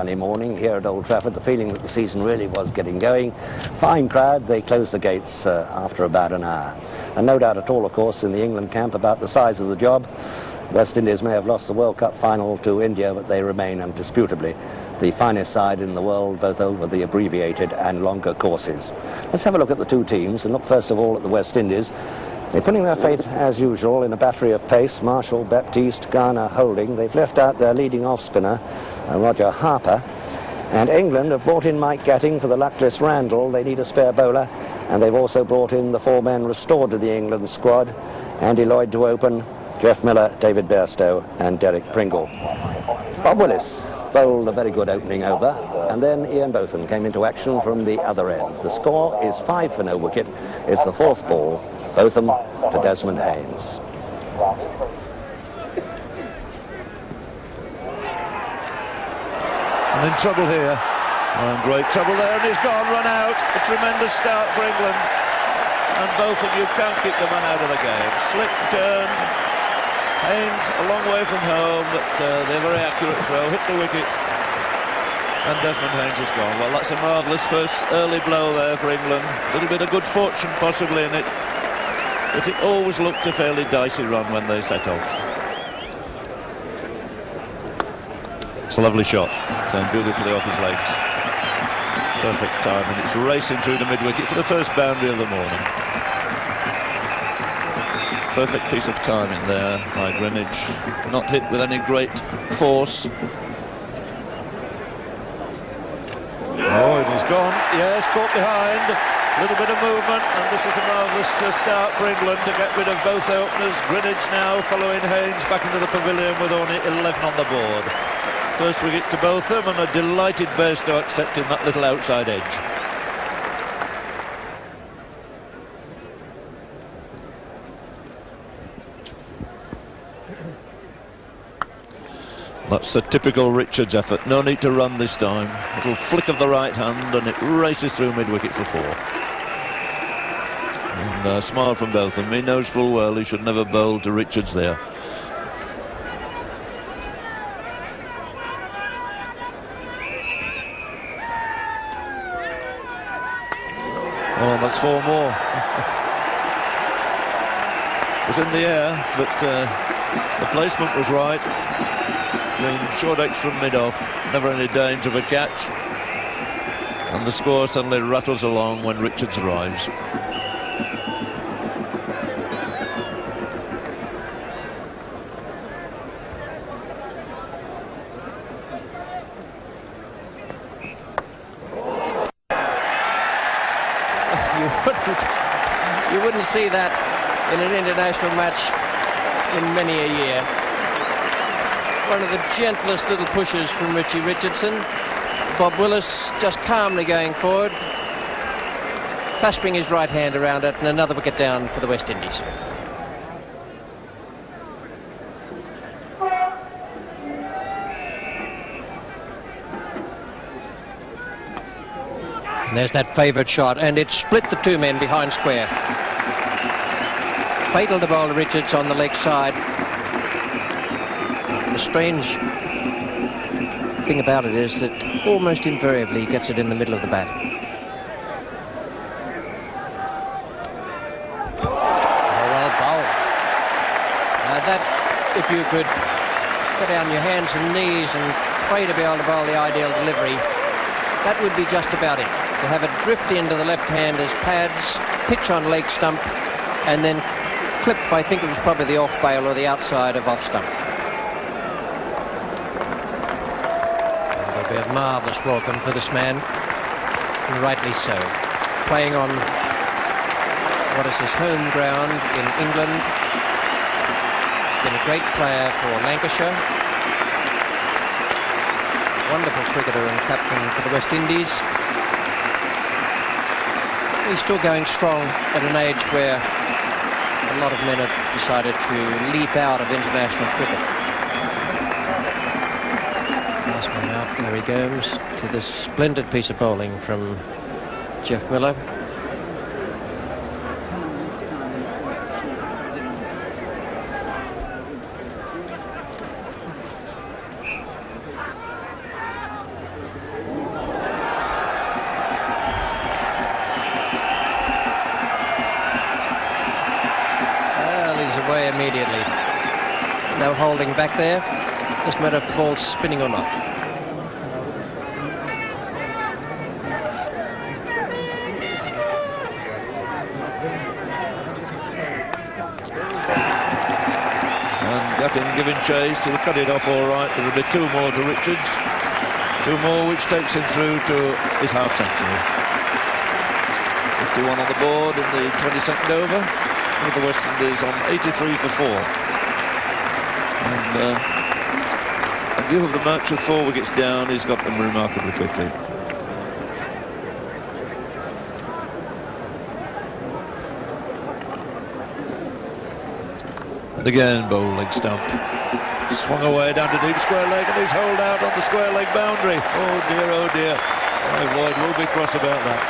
sunny morning here at Old Trafford. The feeling that the season really was getting going. Fine crowd. They closed the gates after about an hour. And no doubt at all, of course, in the England camp about the size of the job. West Indies may have lost the World Cup final to India, but they remain indisputably the finest side in the world, both over the abbreviated and longer courses. Let's have a look at the two teams and look first of all at the West Indies. They're putting their faith, as usual, in a battery of pace. Marshall, Baptiste, Garner, Holding. They've left out their leading off-spinner, Roger Harper. And England have brought in Mike Gatting for the luckless Randall. They need a spare bowler. And they've also brought in the four men restored to the England squad. Andy Lloyd to open, Jeff Miller, David Bairstow and Derek Pringle. Bob Willis bowled a very good opening over, and then Ian Botham came into action from the other end. The score is 5 for no wicket. It's the fourth ball. Botham to Desmond Haynes. And in trouble here. Oh, in great trouble there, and he's gone, run out. A tremendous start for England. And Botham, you can't keep the man out of the game. Slick turn. Haynes a long way from home, but they're very accurate throw, hit the wicket, and Desmond Haynes is gone. Well, that's a marvellous first early blow there for England. A little bit of good fortune possibly in it, but it always looked a fairly dicey run when they set off. It's a lovely shot, turned beautifully off his legs. Perfect time, and it's racing through the mid-wicket for the first boundary of the morning. Perfect piece of timing there by Greenwich. Not hit with any great force. Oh, it is gone. Yes, caught behind. A little bit of movement, and this is a marvellous start for England to get rid of both their openers. Greenwich now following Haynes back into the pavilion with only 11 on the board. First wicket to Botham, and a delighted Bairstow accepting that little outside edge. That's a typical Richards effort. No need to run this time. A little flick of the right hand and it races through mid-wicket for 4. And a smile from Botham. He knows full well he should never bowl to Richards there. Oh, that's 4 more. It was in the air, but the placement was right. Short X from mid-off, never any danger of a catch, and the score suddenly rattles along when Richards arrives. You wouldn't see that in an international match in many a year. One of the gentlest little pushes from Richie Richardson. Bob Willis just calmly going forward, clasping his right hand around it, and another wicket down for the West Indies. And there's that favoured shot, and it split the two men behind square. Fatal to bowl Richards on the leg side. The strange thing about it is that almost invariably he gets it in the middle of the bat. Oh, well bowled. That, if you could go down your hands and knees and pray to be able to bowl the ideal delivery, that would be just about it. To have it drift into the left-hander's pads, pitch on leg stump, and then clip, I think it was probably the off bail or the outside of off stump. A marvellous welcome for this man, and rightly so. Playing on what is his home ground in England. He's been a great player for Lancashire. Wonderful cricketer and captain for the West Indies. He's still going strong at an age where a lot of men have decided to leap out of international cricket. There he goes to this splendid piece of bowling from Jeff Miller. away immediately. No holding back there. Doesn't matter if the ball's spinning or not. And Gutting giving chase. He'll cut it off all right. There'll be 2 more to Richards. 2 more, which takes him through to his half century. 51 on the board in the 22nd over. With the West Indies on 83 for 4. And a view of the match with 4 wickets down, he's got them remarkably quickly. And again, bowl leg stump. Swung away down to deep square leg, and he's holed out on the square leg boundary. Oh dear, oh dear. Clive Lloyd will be cross about that.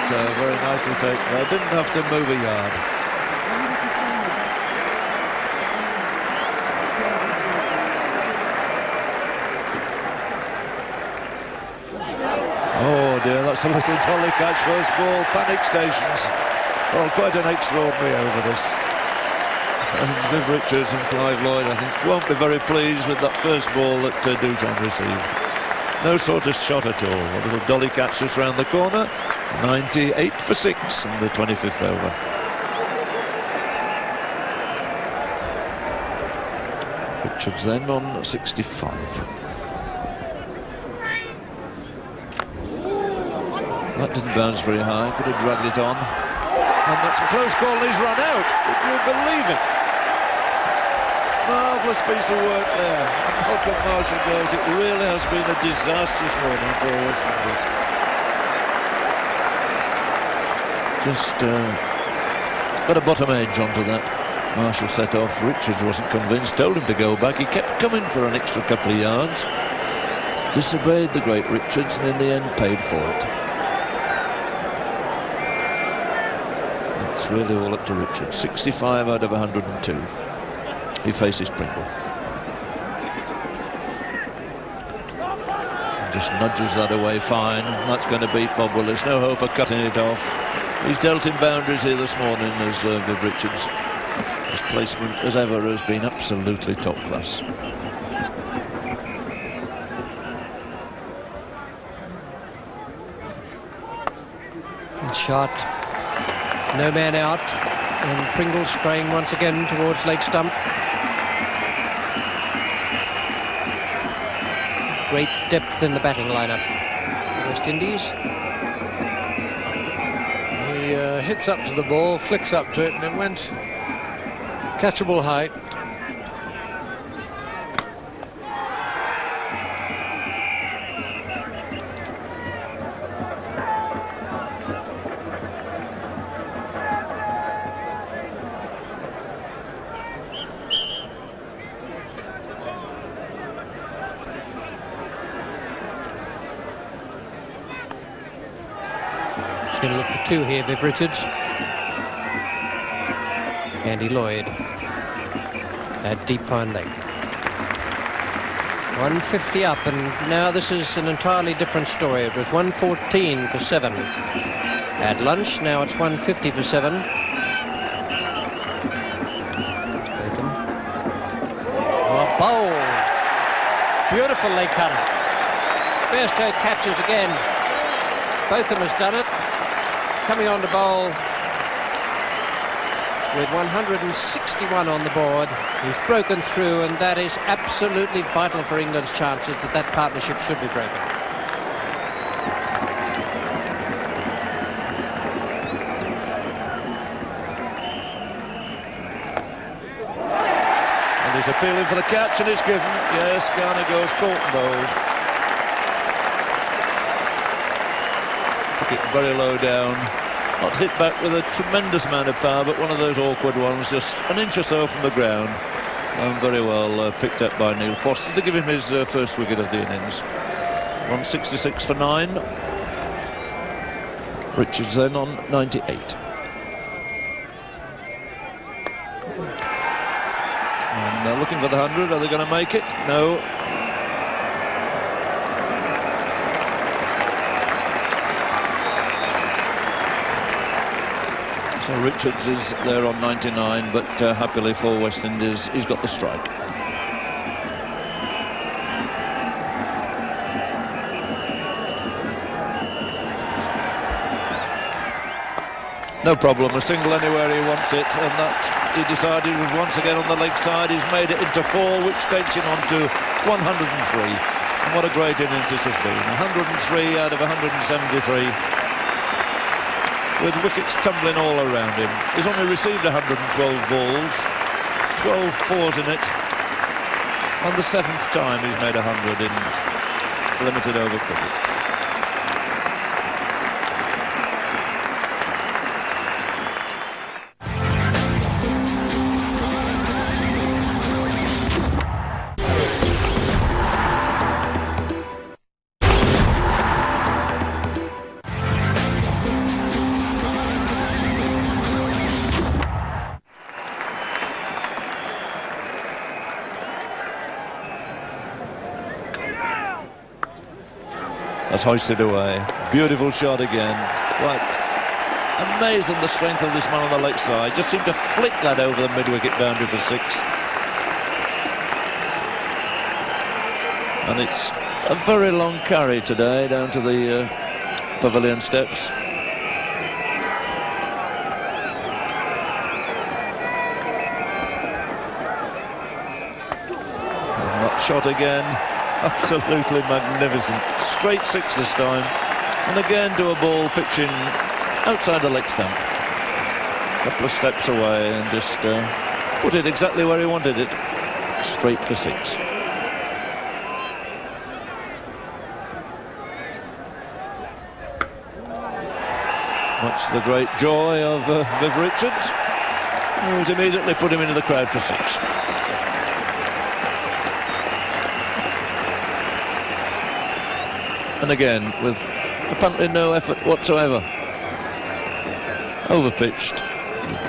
But very nicely taken. Didn't have to move a yard. Oh dear, that's a little dolly catch, first ball, panic stations. Well, quite an extraordinary over this. And Viv Richards and Clive Lloyd, I think, won't be very pleased with that first ball that Dujon received. No sort of shot at all. A little dolly catch just round the corner. 98 for 6 in the 25th over. Richards then on 65. That didn't bounce very high, could have dragged it on. And that's a close call, and he's run out. Would you believe it? Marvellous piece of work there. And Malcolm Marshall goes, it really has been a disastrous morning for West Indies. Just got a bottom edge onto that. Marshall set off. Richards wasn't convinced, told him to go back. He kept coming for an extra couple of yards. Disobeyed the great Richards, and in the end paid for it. It's really all up to Richards. 65 out of 102. He faces Pringle. Just nudges that away fine. That's going to beat Bob Willis. No hope of cutting it off. He's dealt in boundaries here this morning as Viv Richards. His placement, as ever, has been absolutely top class. Shot. No man out, and Pringle straying once again towards leg stump. Great depth in the batting lineup. West Indies. He hits up to the ball, flicks up to it, and it went catchable height. Going to look for 2 here, Viv Richards. Andy Lloyd at deep fine leg. 150 up, and now this is an entirely different story. It was 114 for 7 at lunch. Now it's 150 for 7. Oh, bowled. Beautiful leg cutter. Bairstow catches again. Botham has done it. Coming on to bowl with 161 on the board. He's broken through, and that is absolutely vital for England's chances that that partnership should be broken. And he's appealing for the catch, and it's given. Yes, Garner goes caught and bowled. Took it very low down, not hit back with a tremendous amount of power, but one of those awkward ones, just an inch or so from the ground, and very well picked up by Neil Foster to give him his first wicket of the innings. 166 for 9. Richards then on 98. And looking for the 100. Are they going to make it? No. So Richards is there on 99, but happily for West Indies, he's got the strike. No problem, a single anywhere he wants it, and that he decided was once again on the leg side. He's made it into 4, which takes him on to 103. And what a great innings this has been. 103 out of 173. With wickets tumbling all around him. He's only received 112 balls, 12 fours in it. On the 7th time he's made 100 in limited over cricket. That's hoisted away. Beautiful shot again. Quite amazing the strength of this man on the leg side. Just seemed to flick that over the mid-wicket boundary for 6. And it's a very long carry today down to the pavilion steps. And that shot again. Absolutely magnificent. Straight 6 this time. And again to a ball pitching outside the leg stump. A couple of steps away and just put it exactly where he wanted it. Straight for 6. Much the great joy of Viv Richards, who's immediately put him into the crowd for 6. And again, with apparently no effort whatsoever. Overpitched.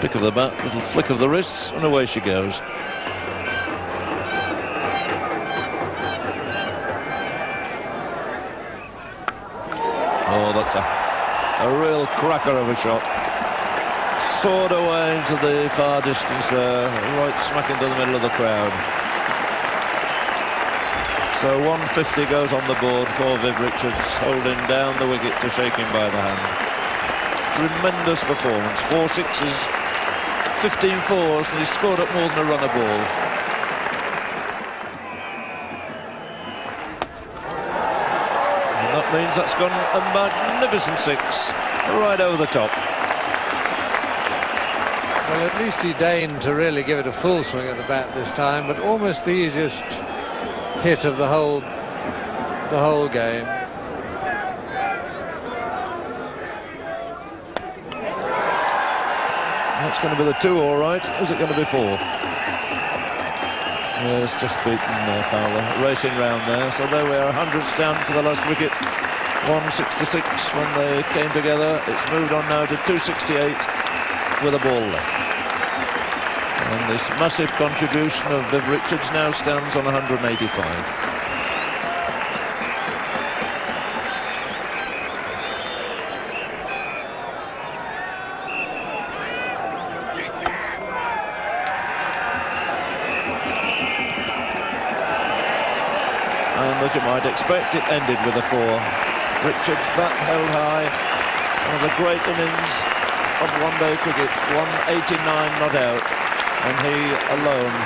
Pick of the bat, little flick of the wrists, and away she goes. Oh, that's a real cracker of a shot. Soared away into the far distance there, right smack into the middle of the crowd. So 150 goes on the board for Viv Richards, holding down the wicket to shake him by the hand. Tremendous performance. 4 sixes, 15 fours, and he's scored up more than a run a ball. And that means that's gone a magnificent 6, right over the top. Well, at least he deigned to really give it a full swing at the bat this time, but almost the easiest hit of the whole game. That's going to be the 2, all right. Is it going to be 4? Yes, just beaten Fowler, racing round there. So there we are, 100s down for the last wicket. 166 when they came together. It's moved on now to 268 with a ball left. And this massive contribution of Viv Richards now stands on 185. And as you might expect, it ended with a 4. Richards' bat held high. One of the great innings of one-day cricket. 189 not out. And he alone